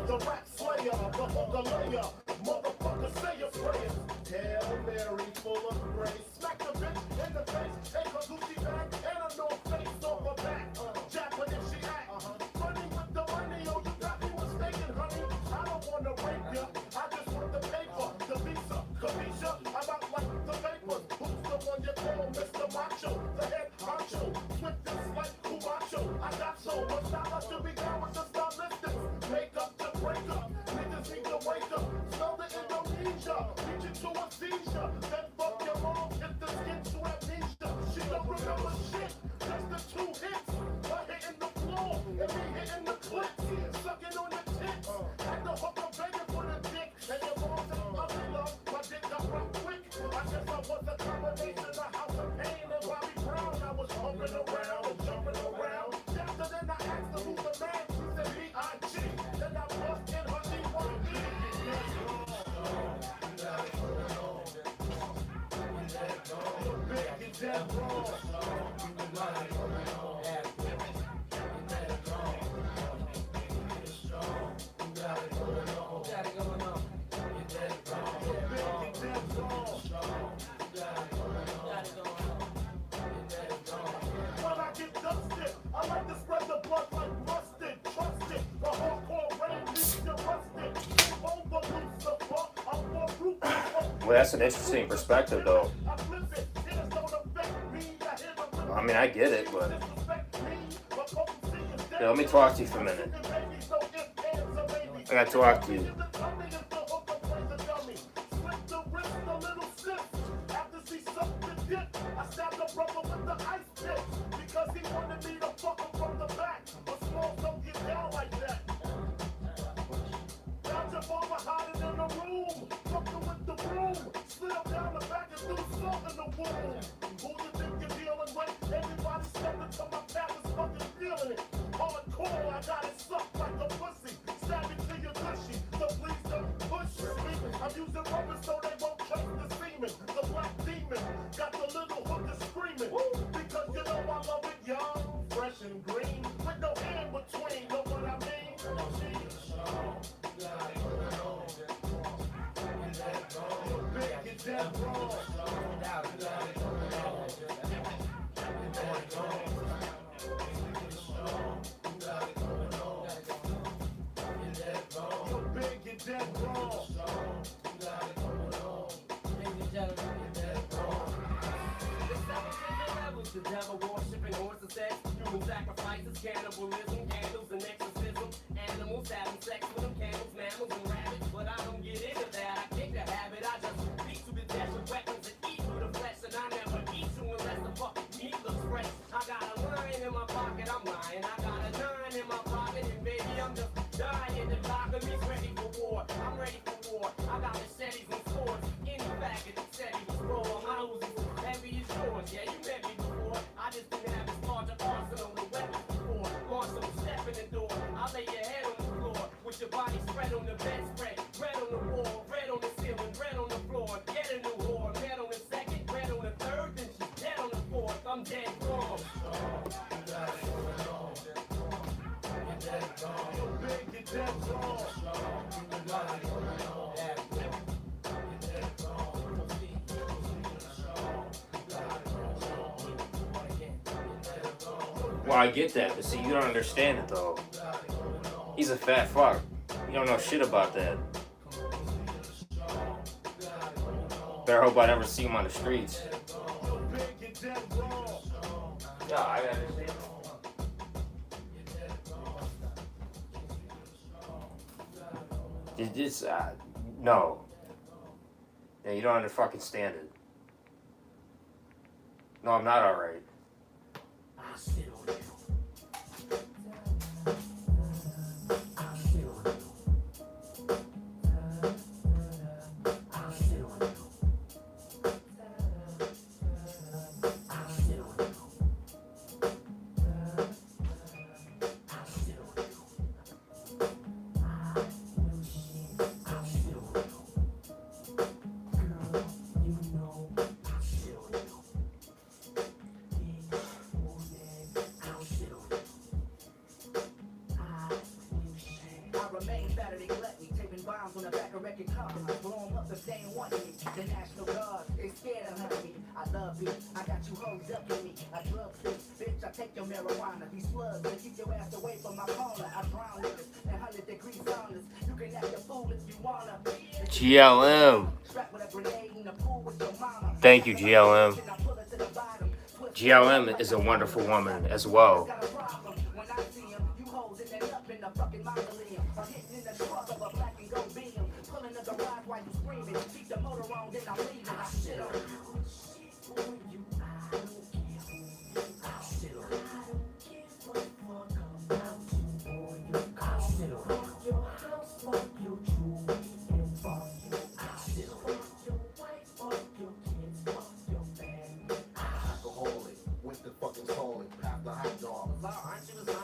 the rap slayer, the hooker layer, motherfucker say your prayers. Hail Mary, full of grace. Smack the bitch in the face, take her Gucci bag and a North Face off her back. Japan if she act, running with the money, oh you got me mistaken, honey. I don't wanna rape ya, I just want the paper, the visa, Kamisha. I'm out like the papers. Who's the one you call Mr. Macho, the head honcho, swift and like Cumacho. I got so much knowledge to be down with the stylistics. Make up to break up, niggas need to wake up. Smell the Indonesia, reaching to a seizure. Then fuck your mom, hit the skin to amnesia. She don't remember shit, just the 2 hits. Her hitting the floor, and me hitting the clips. Sucking on the tits, had the hooker begging for the dick. And your mom said, I'm in love, my dick got rough quick. I guess I was a combination of House of Pain and Bobby Brown. I was humping around and jumping around. After then I asked her who's the man, she said B.I.G. Then I bust in her D.Y.E. Big dead wrong. When I get dusted, I like to spread the blood like mustard. Trust it, the hardcore rain leaves you rusted. Over Lucifer, I'm more ruthless. Well, that's an interesting perspective, though. I mean, I get it, but yeah, let me talk to you for a minute. I gotta talk to you. I stabbed a brother with the ice pick because he wanted me to fuck him from the back. But smalls don't get down like that. Found your father hiding in the room, fucking with the broom, slid up down the back and threw salt in the womb. Who you think you're dealing with? Everybody stepping to my path is fucking feeling it. Hardcore, I got it sucked like a pussy. Stab it to your tushy, so please don't push me. I'm using rubber so they won't trace the semen. The black demon got the little hooker screaming. Because you know I love it young, fresh and green, with no hand between. Know what I mean? Big dead wrong. Dead wrong. The devil worshipping horses, sex, human sacrifices, cannibalism, candles and exorcism, animals having sex with them, camels, mammals and rabbits. But I don't get into that, I kick the habit. I just beat to the death with weapons and eat through the flesh. And I never eat you unless the fucking meat looks fresh. I got a line in my pocket, I'm lying. I got a 9 in my pocket, and baby, I'm just dying. The doctor me's ready for war. I'm ready for war. I got machetes and swords. Any faggot that said he was raw. My Uzi's heavy as yours. Yeah, you met me before. I just didn't have as large an arsenal of weapons before. Launch some step in the door. I lay your head on the floor with your body spread on the bedspread. Red on the wall, red on the ceiling, red on the floor. Get a new whore. Red on the second, red on the third, then she's dead on the fourth. I'm dead wrong. Big dead wrong. Well, I get that, but see, you don't understand it, though. He's a fat fuck. You don't know shit about that. Better hope I never see him on the streets. Yeah, I understand. This, no. Yeah, you don't fucking stand it. No, I'm not alright. I sit on you. wrecking cars, blow 'em up if they ain't want me. The National Guard, they scared of me. I love you, I got you hoes up in me. I drug sick, bitch, I take your marijuana. These slugs, they keep your ass away from my corner. I drown niggas in 100-degree saunas. You can act a fool if you wanna. GLM. Thank you, GLM. GLM is a wonderful woman as well.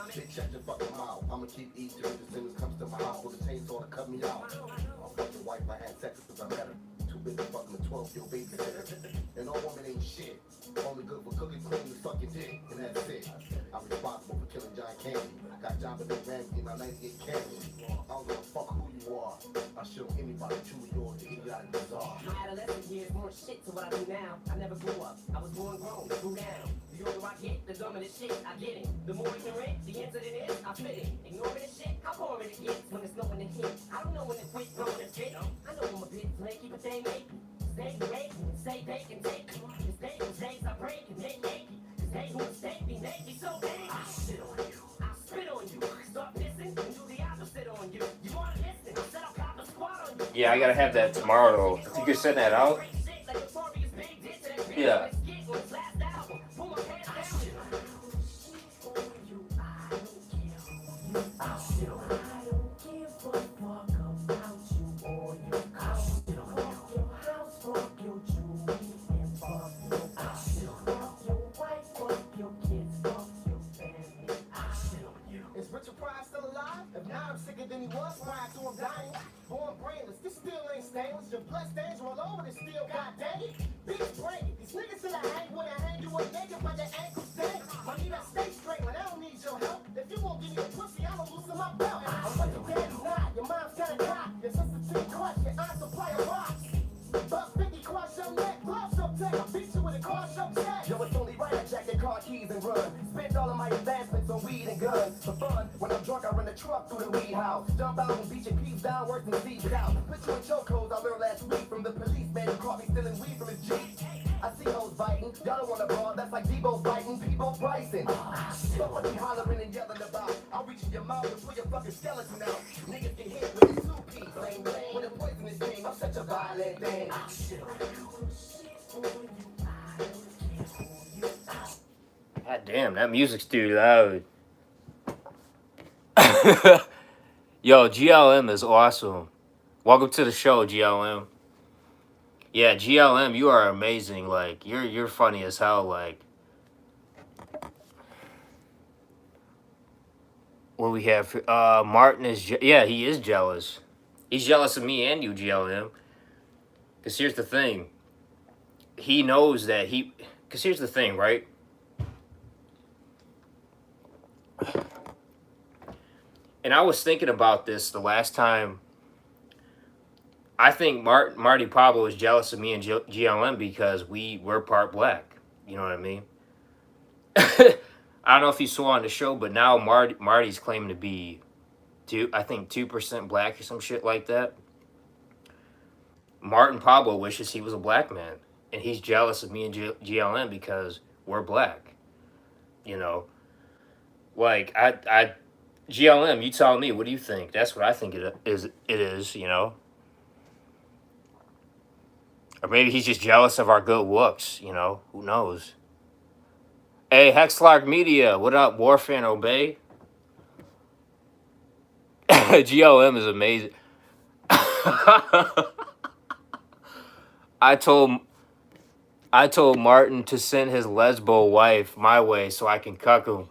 Bitch, shut your fucking mouth. I'ma keep eating till the sinners comes to my house with a chainsaw to cut me out. I'll fuck your wife, I had sex because I met her. Too busy fucking a 12-year-old babysitter. And all women ain't shit. Only good for cooking, cleaning, and sucking dick. And that's it. I'm responsible for killing John Candy. Got job in the Ramsey, my 98 Candy. I don't give a fuck who you are. I show anybody truly yours, the idiotic bizarre. My adolescent years more shit to what I do now. I never grew up. I was born grown, grew down. The older I get, the dumber the shit I get it. The more ignorant the incident is, I fit it. Ignoring the shit, how boring it gets when it's no one to hit. I don't know when to quit, know when to fit. I know I'm a bit flaky, but they make me. Stay awake, say they can take me. It's day was days I break and they achy. It's they who mistake me, make me so angry. I shit on you. I spit on you. Start pissing and do the opposite on you. You wanna listen? I said I'll cop a squad on you. Yeah, I gotta have that tomorrow though. If you could send that out. Yeah. Is Richard Pryor still alive? If not, I'm sicker than he was prior to him dying. Born brainless, this still ain't stainless. Your blood stains roll over, this still got dang it. Bitch, bring it. These niggas till I hang when I hang you up naked by the ankles dang. I need to stay straight when I don't need your help. If you won't give me a pussy, I'ma loosen my belt. I'm what your daddy's not, your mom's kinda cock. Your sister too clutch, your aunt supply a box. Buck 50 cross your neck, gloves up tech. I beat you with a car show check. Yo, it's only right I jack your car keys and run. Spent all of my advancements on weed and guns. For fun, when I'm drunk, I run the truck through the weed house. Jump out and beat your peas down, worse than seeds it out. Put you in chokeholds I learned last week from the policeman who caught me stealing weed from his Jeep. I see hoes biting, y'all don't want to brawl, that's like Debo fighting, people pricing. Fuck what you hollering and yelling about. I'll reach in your mouth and pull your fucking skeleton out. Niggas get hit with a two-piece, lame, lame. With a poisonous thing, I'm such a violent thing. God damn, that music's too loud. Yo, GLM is awesome. Welcome to the show, GLM. Yeah, GLM, you are amazing. Like, you're funny as hell. Like, what we have? Martin is yeah, he is jealous. He's jealous of me and you, GLM. Cause here's the thing. He knows that he. Cause here's the thing, right? And I was thinking about this the last time. I think Marty Pablo is jealous of me and GLM because we're part black. You know what I mean? I don't know if you saw on the show, but now Marty's claiming to be 2% black or some shit like that. Martin Pablo wishes he was a black man, and he's jealous of me and GLM because we're black. You know, like GLM, you tell me, what do you think? That's what I think it is, you know? Or maybe he's just jealous of our good looks, you know? Who knows? Hey, Hexlark Media, what up? Warfan Obey? GLM is amazing. I told Martin to send his lesbo wife my way so I can cuck him.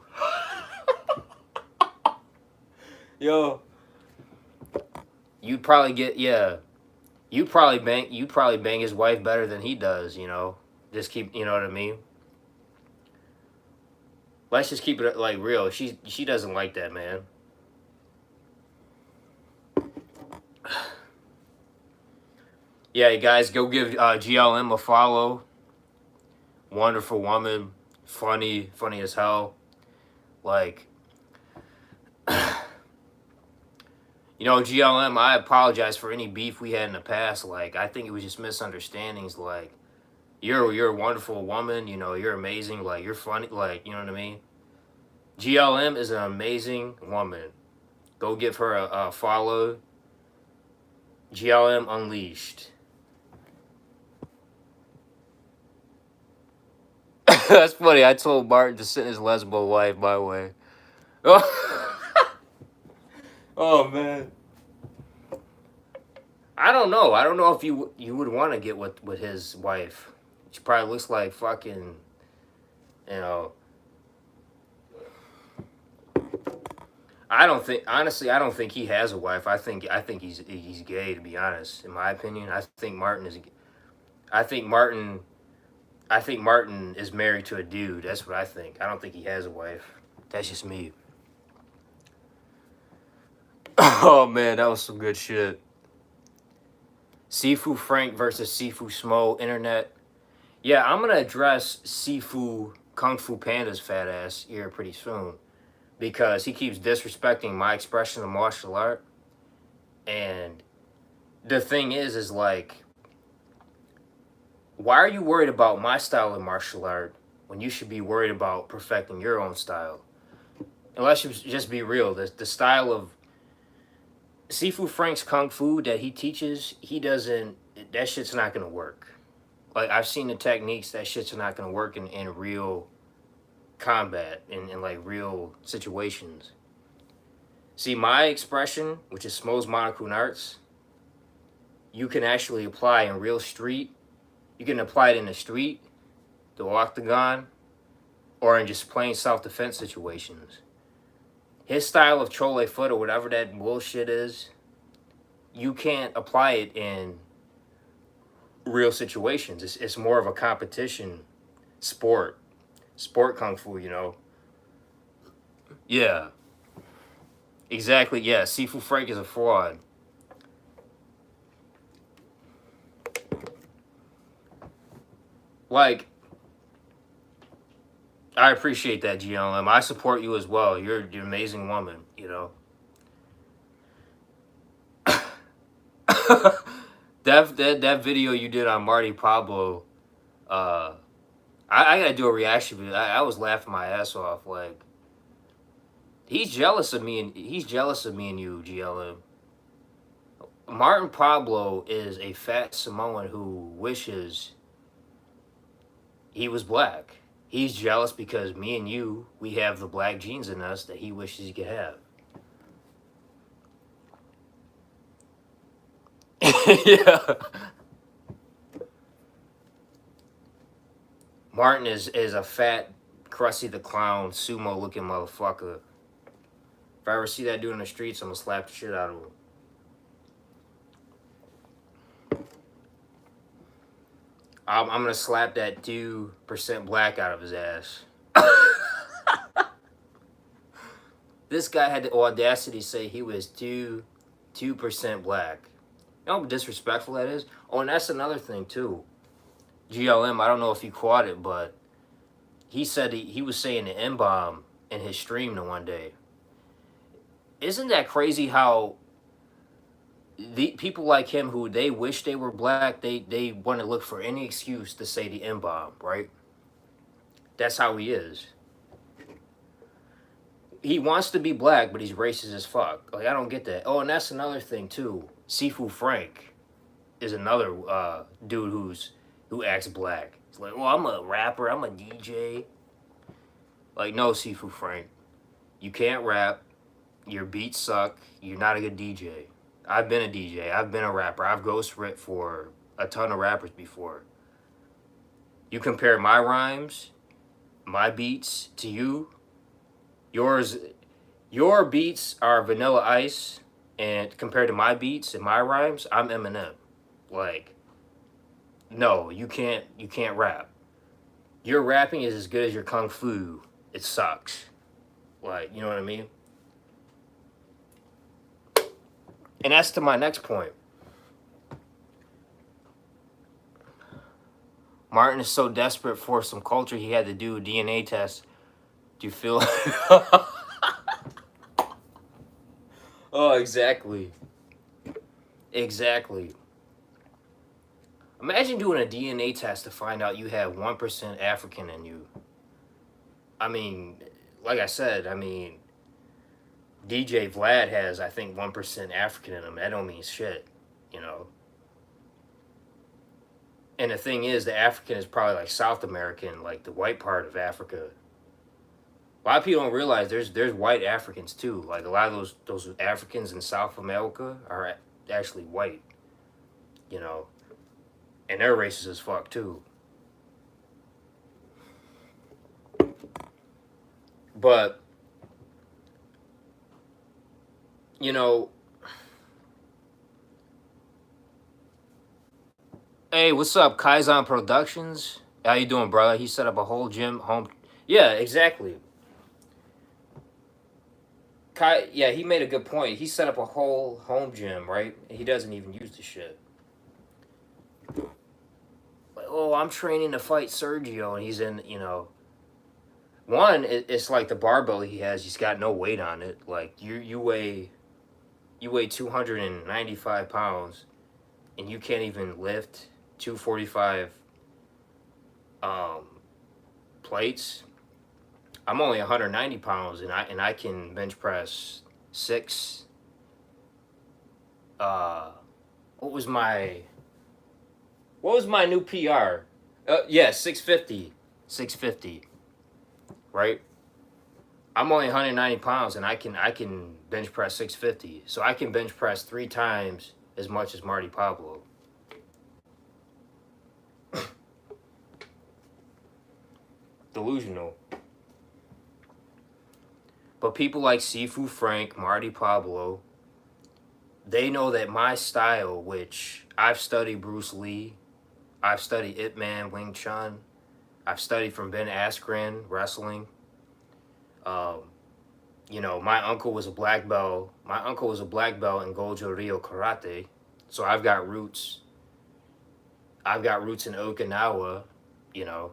Yo, you'd probably get you probably bang his wife better than he does, you know. Just keep, you know what I mean. Let's just keep it like real. She doesn't like that, man. Yeah, guys, go give GLM a follow. Wonderful woman, funny as hell. Like, you know, GLM, I apologize for any beef we had in the past. Like, I think it was just misunderstandings. Like, you're a wonderful woman. You know, you're amazing. Like, you're funny. Like, you know what I mean? GLM is an amazing woman. Go give her a follow. GLM Unleashed. That's funny. I told Martin to send his lesbo wife my way. Oh, oh man. I don't know. I don't know if you would want to get with his wife. She probably looks like fucking, you know. I don't think, honestly, I don't think he has a wife. I think he's gay, to be honest. In my opinion, I think Martin is. I think Martin is married to a dude. That's what I think. I don't think he has a wife. That's just me. Oh man, that was some good shit. Sifu Frank versus Sifu Smo internet. Yeah, I'm gonna address Sifu Kung Fu Panda's fat ass here pretty soon, because he keeps disrespecting my expression of martial art. And the thing is like, why are you worried about my style of martial art when you should be worried about perfecting your own style? And let's just be real. The style of Sifu Frank's Kung Fu that he teaches, that shit's not going to work. Like, I've seen the techniques, that shit's not going to work in real combat, in like real situations. See, my expression, which is Smo's Monokun Arts, you can actually apply in real street. You can apply it in the street, the octagon, or in just plain self-defense situations. His style of Chole Foot, or whatever that bullshit is, you can't apply it in real situations. It's more of a competition sport Kung Fu, you know. Yeah, exactly. Yeah, Sifu Frank is a fraud. Like, I appreciate that, GLM. I support you as well. You're an amazing woman, you know. that video you did on Marty Pablo, I gotta do a reaction video. I was laughing my ass off. Like, he's jealous of me and you, GLM. Martin Pablo is a fat Samoan who wishes he was black. He's jealous because me and you, we have the black genes in us that he wishes he could have. Yeah. Martin is a fat, Krusty the Clown, sumo looking motherfucker. If I ever see that dude in the streets, I'm gonna slap the shit out of him. I'm gonna slap that 2% black out of his ass. This guy had the audacity to say he was 2% black. You know how disrespectful that is? Oh, and that's another thing too. GLM, I don't know if you caught it, but he said he was saying the N-bomb in his stream the one day. Isn't that crazy how the people like him who they wish they were black, they want to look for any excuse to say the N-bomb, right? That's how he is. He wants to be black, but he's racist as fuck. Like, I don't get that. Oh, and that's another thing too. Sifu Frank is another dude who acts black. It's like, well, I'm a rapper, I'm a DJ. Like, no, Sifu Frank, you can't rap. Your beats suck. You're not a good DJ. I've been a DJ. I've been a rapper. I've ghost ripped for a ton of rappers before. You compare my rhymes, my beats to you. Your beats are Vanilla Ice, and compared to my beats and my rhymes, I'm Eminem. Like, no, you can't rap. Your rapping is as good as your Kung Fu. It sucks. Like, you know what I mean? And that's to my next point. Martin is so desperate for some culture, he had to do a DNA test. Do you feel? Oh, exactly. Exactly. Imagine doing a DNA test to find out you have 1% African in you. I mean, like I said, I mean, DJ Vlad has, I think, 1% African in him. That don't mean shit, you know. And the thing is, the African is probably like South American, like the white part of Africa. A lot of people don't realize there's white Africans too. Like a lot of those Africans in South America are actually white, you know, and they're racist as fuck too. But you know, hey, what's up, Kaizen Productions? How you doing, brother? He set up a whole gym home. Yeah, exactly. Kai, yeah, he made a good point. He set up a whole home gym, right? He doesn't even use the shit. Like, oh, I'm training to fight Sergio, and he's in, you know. One, it's like the barbell he has. He's got no weight on it. Like you weigh 295 pounds, and you can't even lift 245 um, plates. I'm only 190 pounds, and I can bench press six. Uh, what was my new PR? Yeah, 650, 650. Right. I'm only 190 pounds, and I can bench press 650. So I can bench press 3 times as much as Marty Pablo. Delusional. But people like Sifu Frank, Marty Pablo, they know that my style, which I've studied Bruce Lee, I've studied Ip Man, Wing Chun, I've studied from Ben Askren, wrestling. Um, you know, my uncle was a black belt. My uncle was a black belt in Gojo Ryo Karate. So I've got roots. I've got roots in Okinawa, you know.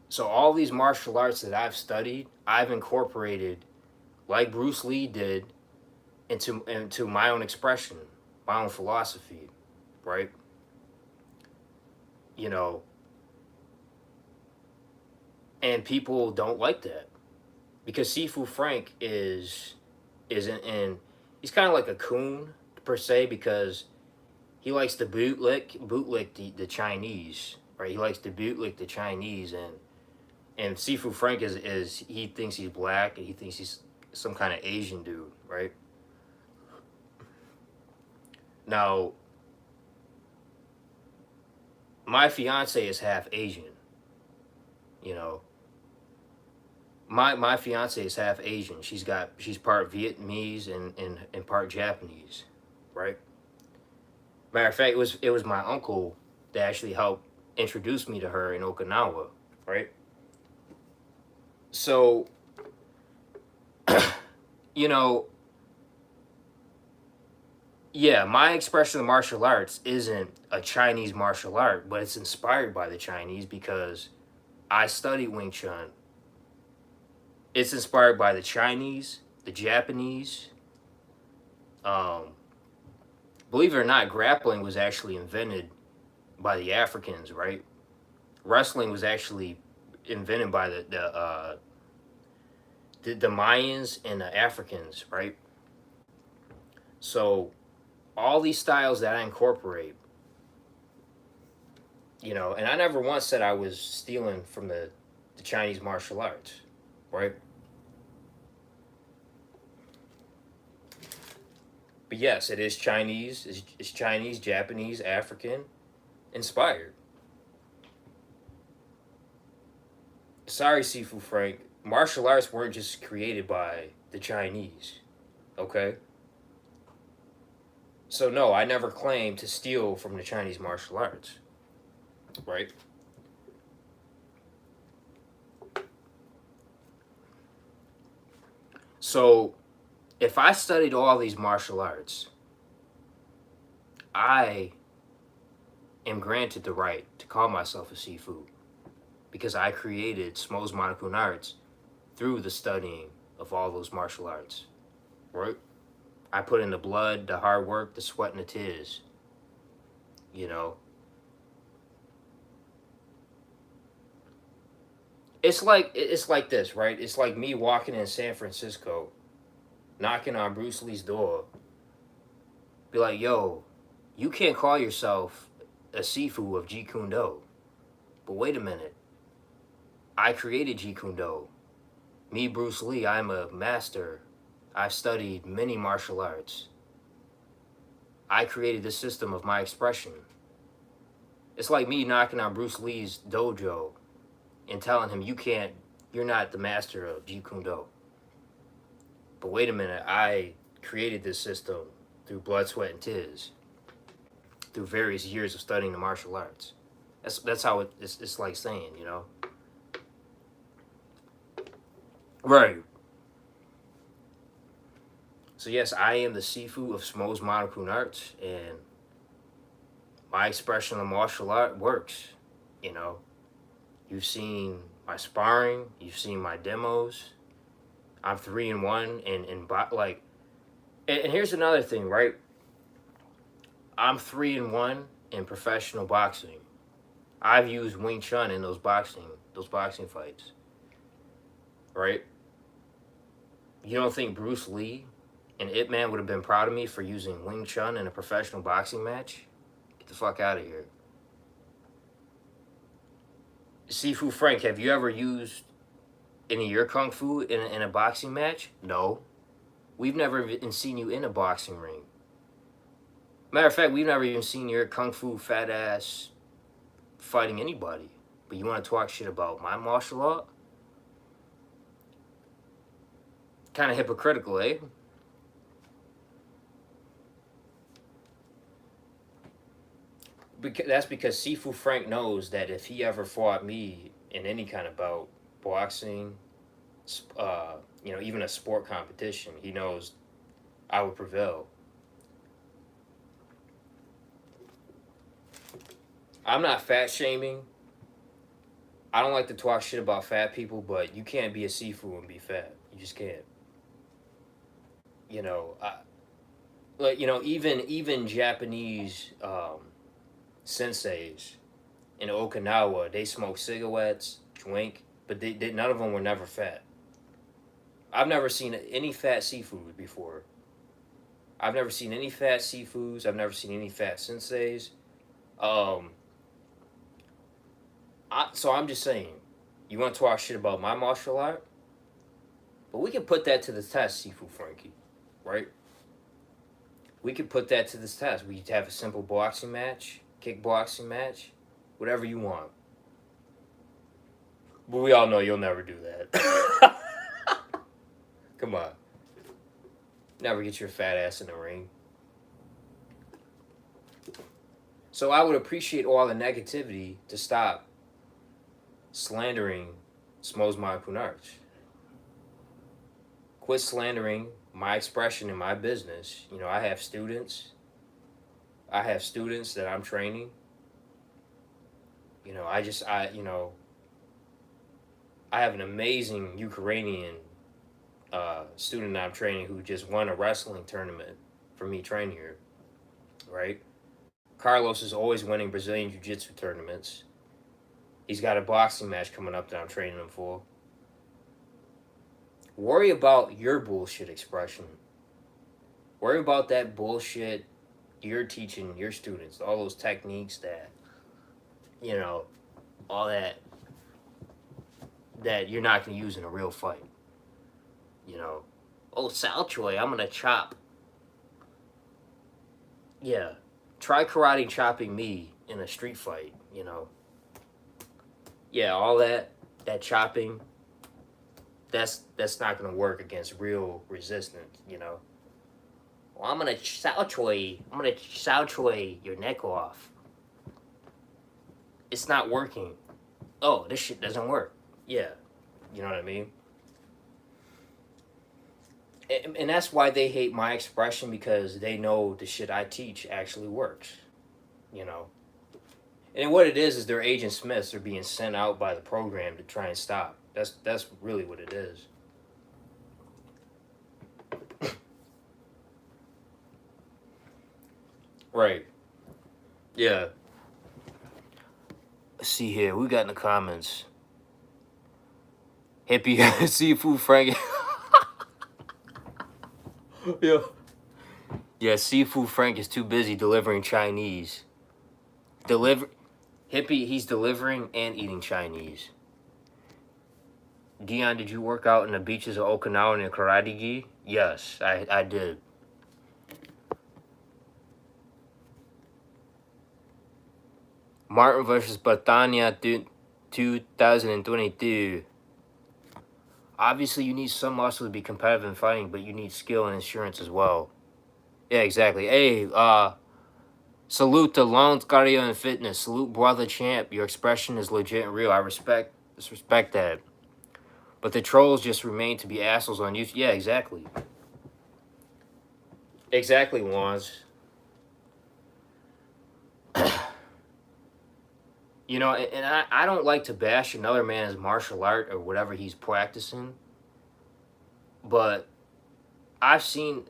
So all these martial arts that I've studied, I've incorporated, like Bruce Lee did, into my own expression, my own philosophy, right? You know, and people don't like that because Sifu Frank is in he's kind of like a coon per se because he likes to bootlick the Chinese, right? He likes to bootlick the Chinese, and Sifu Frank is he thinks he's black and he thinks he's some kind of Asian dude, right? Now, my fiance is half Asian, you know. My fiance is half Asian. She's part Vietnamese and part Japanese, right? Matter of fact, it was my uncle that actually helped introduce me to her in Okinawa, right? So, you know, yeah, my expression of martial arts isn't a Chinese martial art, but it's inspired by the Chinese because I studied Wing Chun. It's inspired by the Chinese, the Japanese. Um, Believe it or not, grappling was actually invented by the Africans, right? Wrestling was actually invented by the Mayans and the Africans, right? So all these styles that I incorporate, you know, and I never once said I was stealing from the Chinese martial arts, right? But yes, it is Chinese. It's Chinese, Japanese, African inspired. Sorry, Sifu Frank. Martial arts weren't just created by the Chinese, okay? So no, I never claimed to steal from the Chinese martial arts, right? So if I studied all these martial arts, I am granted the right to call myself a Sifu because I created Smo's Monokun Arts through the studying of all those martial arts, right? I put in the blood, the hard work, the sweat, and the tears, you know. It's like this, right? It's like me walking in San Francisco, knocking on Bruce Lee's door, be like, yo, you can't call yourself a Sifu of Jeet Kune Do. But wait a minute. I created Jeet Kune Do. Me, Bruce Lee, I'm a master. I've studied many martial arts. I created the system of my expression. It's like me knocking on Bruce Lee's dojo and telling him, you're not the master of Jeet Kune Do. But wait a minute, I created this system through blood, sweat, and tears, through various years of studying the martial arts. That's how it's like saying, you know? Right. So yes, I am the Sifu of Smo's Monokun Arts, and my expression of martial art works, you know? You've seen my sparring, you've seen my demos. I'm 3-1 and here's another thing, right? I'm 3-1 in professional boxing. I've used Wing Chun in those boxing fights. Right? You don't think Bruce Lee and Ip Man would have been proud of me for using Wing Chun in a professional boxing match? Get the fuck out of here. Sifu Frank, have you ever used any of your kung fu in a boxing match? No. We've never even seen you in a boxing ring. Matter of fact, we've never even seen your kung fu fat ass fighting anybody. But you want to talk shit about my martial art? Kind of hypocritical, eh? That's because Sifu Frank knows that if he ever fought me in any kind of bout, boxing, even a sport competition, he knows I would prevail. I'm not fat shaming. I don't like to talk shit about fat people, but you can't be a Sifu and be fat. You just can't. You know, even Japanese senseis in Okinawa, they smoke cigarettes, drink, but none of them were never fat. I've never seen any fat Sifus before. I've never seen any fat Sifus. I've never seen any fat senseis. So I'm just saying, you want to talk shit about my martial art? But we can put that to the test, Sifu Frankie, right? We could put that to the test. We could have a simple boxing match, kickboxing match, whatever you want. But we all know you'll never do that. Come on. Never get your fat ass in the ring. So I would appreciate all the negativity to stop slandering Smo's Monokun Arts. Quit slandering my expression in my business. You know, I have students that I'm training. You know, I have an amazing Ukrainian student that I'm training who just won a wrestling tournament for me training here, right? Carlos is always winning Brazilian Jiu-Jitsu tournaments. He's got a boxing match coming up that I'm training him for. Worry about your bullshit expression. Worry about that bullshit you're teaching your students, all those techniques that, you know, all that you're not going to use in a real fight. You know, oh, Sal Choi, I'm going to chop. Yeah, try karate chopping me in a street fight, you know. Yeah, all that chopping, that's not going to work against real resistance, you know. Well, I'm going to Sal Choi your neck off. It's not working. Oh, this shit doesn't work. Yeah, you know what I mean? And that's why they hate my expression, because they know the shit I teach actually works, you know. And what it is they're Agent Smiths are being sent out by the program to try and stop. That's really what it is. Right. Yeah. Let's see here. We got in the comments. Hippie Sifu Frank. Yeah. Yeah, Sifu Frank is too busy delivering Chinese. Hippie, he's delivering and eating Chinese. Dion, did you work out in the beaches of Okinawa and Karate Gi? Yes, I did. Martin versus Batania 2022. Obviously, you need some muscle to be competitive in fighting, but you need skill and insurance as well. Yeah, exactly. Hey, salute to Loans Cardio and Fitness. Salute, brother champ. Your expression is legit and real. I respect that. But the trolls just remain to be assholes on YouTube. Yeah, exactly. Exactly, Wands. You know, and I don't like to bash another man's martial art or whatever he's practicing. But I've seen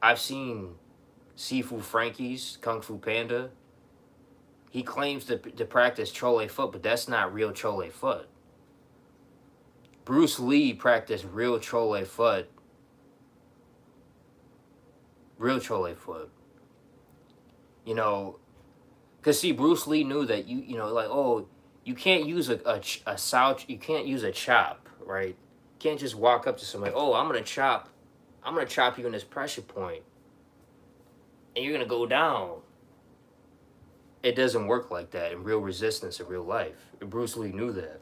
Sifu Frankie's Kung Fu Panda. He claims to practice Chole Foot, but that's not real Chole Foot. Bruce Lee practiced real Chole Foot. Real Chole Foot. You know, because see, Bruce Lee knew that you know, like, oh, you can't use a slouch, you can't use a chop, right? You can't just walk up to somebody, oh, I'm gonna chop you in this pressure point, and you're gonna go down. It doesn't work like that in real resistance in real life. And Bruce Lee knew that.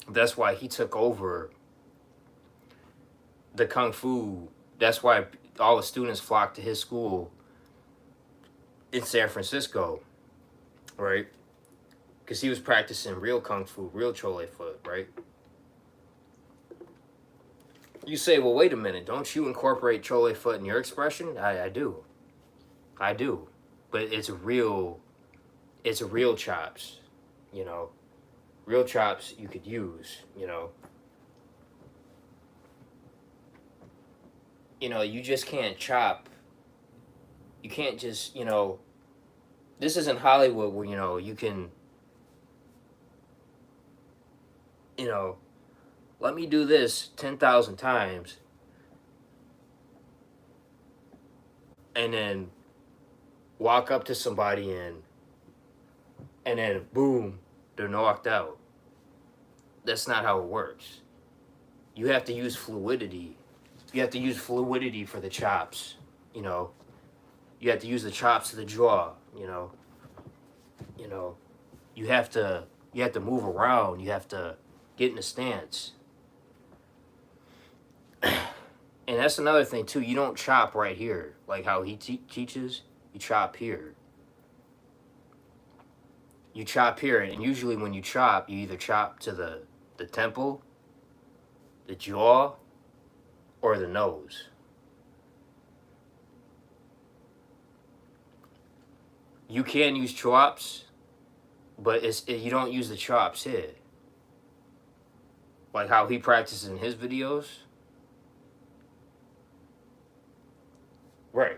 That's why he took over the Kung Fu. That's why all the students flocked to his school in San Francisco, right? Because he was practicing real Kung Fu, real Chole Foot, right? You say, well, wait a minute. Don't you incorporate Chole Foot in your expression? I do. I do. But it's real chops, you know. Real chops you could use, you know. You know, you just can't chop. You can't just, you know, this isn't Hollywood where, you know, you can, you know, let me do this 10,000 times and then walk up to somebody and then boom, they're knocked out. That's not how it works. You have to use fluidity. You have to use fluidity for the chops, you know. You have to use the chops to the jaw, you know. You know, you have to move around. You have to get in a stance. And that's another thing too. You don't chop right here, like how he teaches. You chop here. You chop here, and usually when you chop, you either chop to the temple, the jaw, or the nose. You can use chops, but you don't use the chops here. Like how he practices in his videos. Right.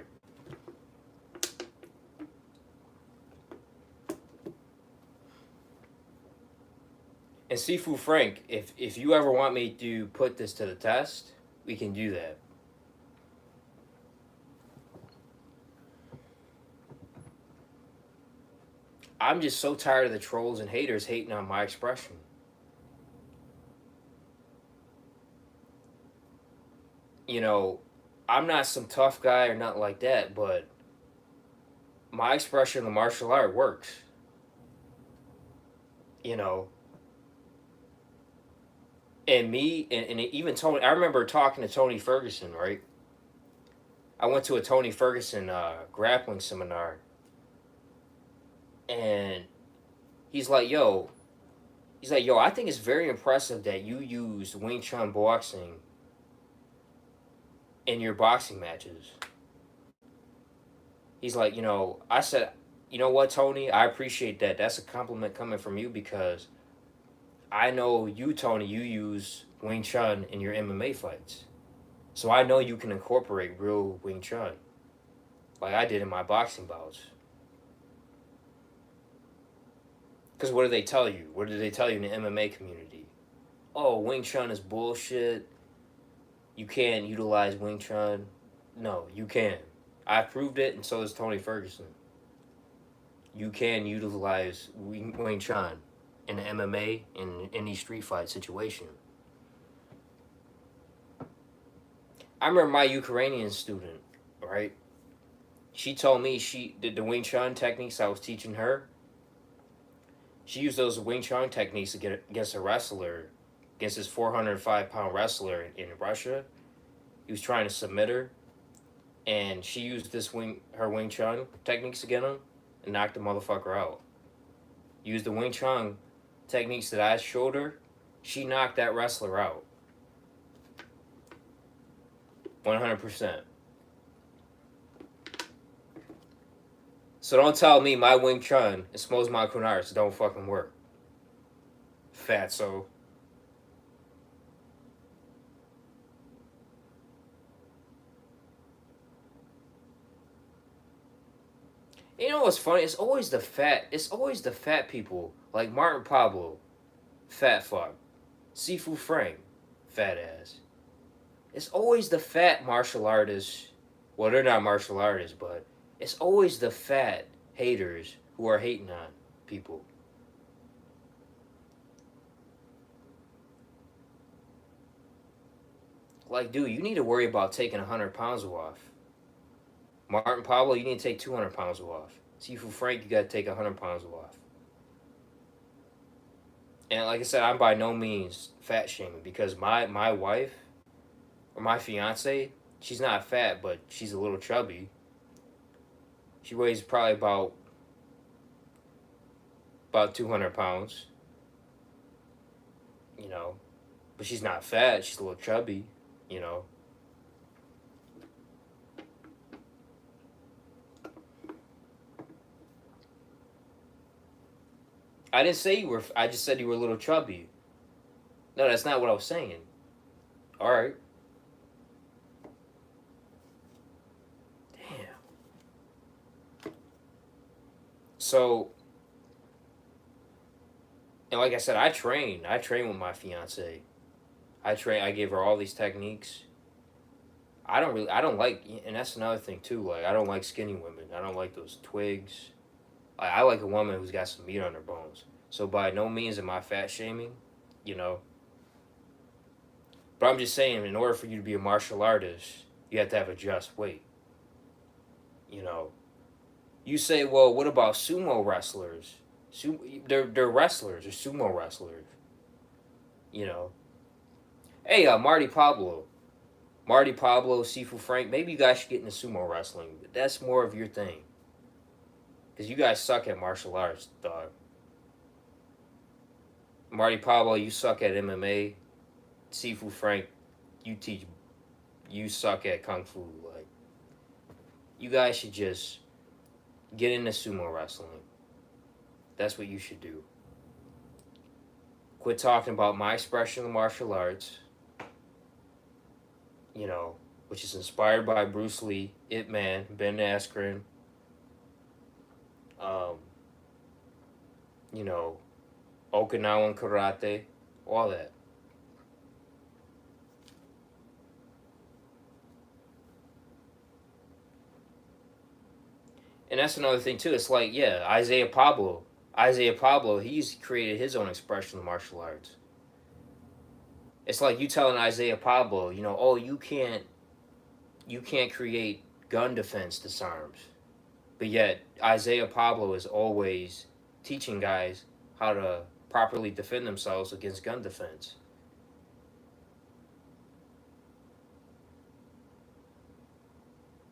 And Sifu Frank, if you ever want me to put this to the test, we can do that. I'm just so tired of the trolls and haters hating on my expression. You know, I'm not some tough guy or nothing like that, but my expression in the martial art works. You know, and me, and even Tony, I remember talking to Tony Ferguson, right? I went to a Tony Ferguson grappling seminar. And he's like, yo, I think it's very impressive that you use Wing Chun boxing in your boxing matches. He's like, I said, you know what, Tony? I appreciate that. That's a compliment coming from you because I know you, Tony, you use Wing Chun in your MMA fights. So I know you can incorporate real Wing Chun like I did in my boxing bouts. Because what do they tell you? What do they tell you in the MMA community? Oh, Wing Chun is bullshit. You can't utilize Wing Chun. No, you can. I proved it, and so does Tony Ferguson. You can utilize Wing Chun in the MMA in any street fight situation. I remember my Ukrainian student, right? She told me she did the Wing Chun techniques I was teaching her. She used those Wing Chun techniques to get against a wrestler, against this 405-pound wrestler in Russia. He was trying to submit her, and she used her Wing Chun techniques against him and knocked the motherfucker out. Used the Wing Chun techniques that I showed her. She knocked that wrestler out. 100%. So don't tell me my Wing Chun and Smo's my Kunarts don't fucking work. Fatso. You know what's funny? It's always the fat people. Like Martin Pablo, fat fuck. Sifu Frank, fat ass. It's always the fat martial artists. Well, they're not martial artists, but it's always the fat haters who are hating on people. Like, dude, you need to worry about taking 100 pounds off. Martin Pablo, you need to take 200 pounds off. Sifu Frank, you got to take 100 pounds off. And like I said, I'm by no means fat shaming because my wife or my fiance, she's not fat, but she's a little chubby. She weighs probably about 200 pounds. But she's not fat. She's a little chubby. I didn't say you were. I just said you were a little chubby. No, that's not what I was saying. All right. Damn. So, and like I said, I train with my fiance. I gave her all these techniques. I don't like, and that's another thing too. Like, I don't like skinny women. I don't like those twigs. I like a woman who's got some meat on her bones. So by no means am I fat shaming, But I'm just saying, in order for you to be a martial artist, you have to have a just weight. You say, well, what about sumo wrestlers? They're wrestlers. They're sumo wrestlers. Hey, Marty Pablo, Sifu Frank. Maybe you guys should get into sumo wrestling. But that's more of your thing. Because you guys suck at martial arts, dog. Marty Pablo, you suck at MMA. Sifu Frank, you suck at Kung Fu. Like, you guys should just get into sumo wrestling. That's what you should do. Quit talking about my expression of martial arts, which is inspired by Bruce Lee, Ip Man, Ben Askren, Okinawan karate, all that. And that's another thing too. It's like, yeah, Isaiah Pablo, he's created his own expression of martial arts. It's like you telling Isaiah Pablo, oh, you can't create gun defense disarms. But yet Isaiah Pablo is always teaching guys how to properly defend themselves against gun defense.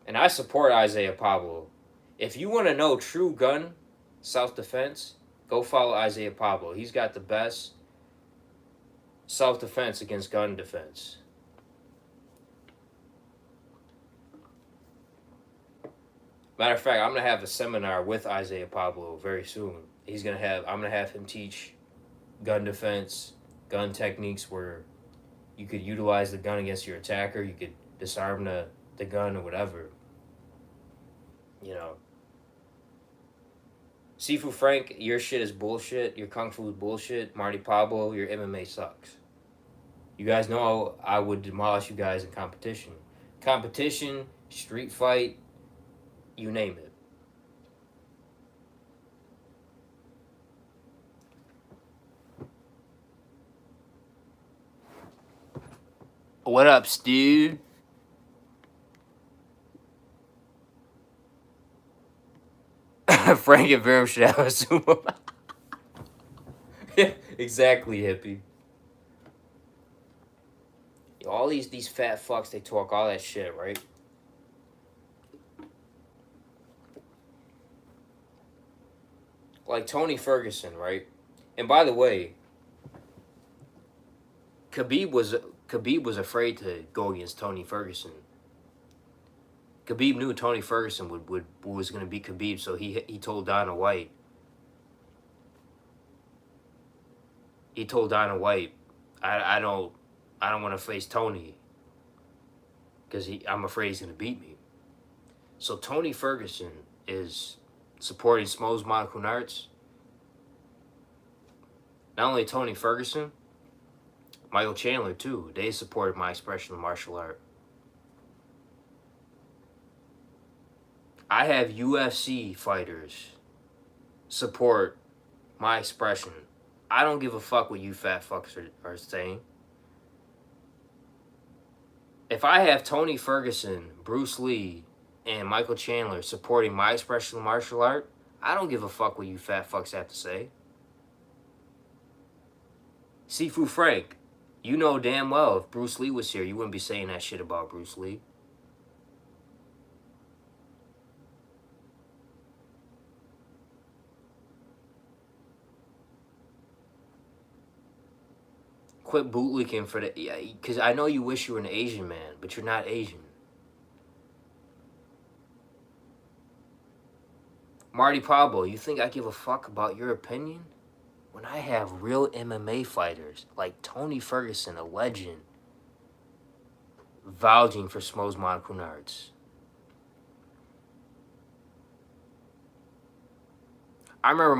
And I support Isaiah Pablo. If you want to know true gun self-defense, go follow Isaiah Pablo. He's got the best self-defense against gun defense. Matter of fact, I'm gonna have a seminar with Isaiah Pablo very soon. I'm gonna have him teach gun defense, gun techniques where you could utilize the gun against your attacker. You could disarm the gun or whatever. You know, Sifu Frank, your shit is bullshit. Your kung fu is bullshit. Marty Pablo, your MMA sucks. You guys know I would demolish you guys in competition. Competition, street fight, you name it. What up, Stu? Frank and Viram should have a sumo. Exactly, hippie. All these fat fucks, they talk all that shit, right? Like Tony Ferguson, right? And by the way, Khabib was afraid to go against Tony Ferguson. Khabib knew Tony Ferguson was going to beat Khabib, so he told Dana White. He told Dana White, I don't want to face Tony because I'm afraid he's going to beat me. So Tony Ferguson is supporting Smo's Martial Arts. Not only Tony Ferguson, Michael Chandler too. They supported my expression of martial art. I have UFC fighters support my expression. I don't give a fuck what you fat fucks are saying. If I have Tony Ferguson, Bruce Lee, and Michael Chandler supporting my expression of martial art, I don't give a fuck what you fat fucks have to say. Sifu Frank, you know damn well if Bruce Lee was here, you wouldn't be saying that shit about Bruce Lee. Quit bootlicking for the... Yeah, because I know you wish you were an Asian man, but you're not Asian. Marty Pablo, you think I give a fuck about your opinion? When I have real MMA fighters like Tony Ferguson, a legend, vouching for Smo's Martial Arts. I remember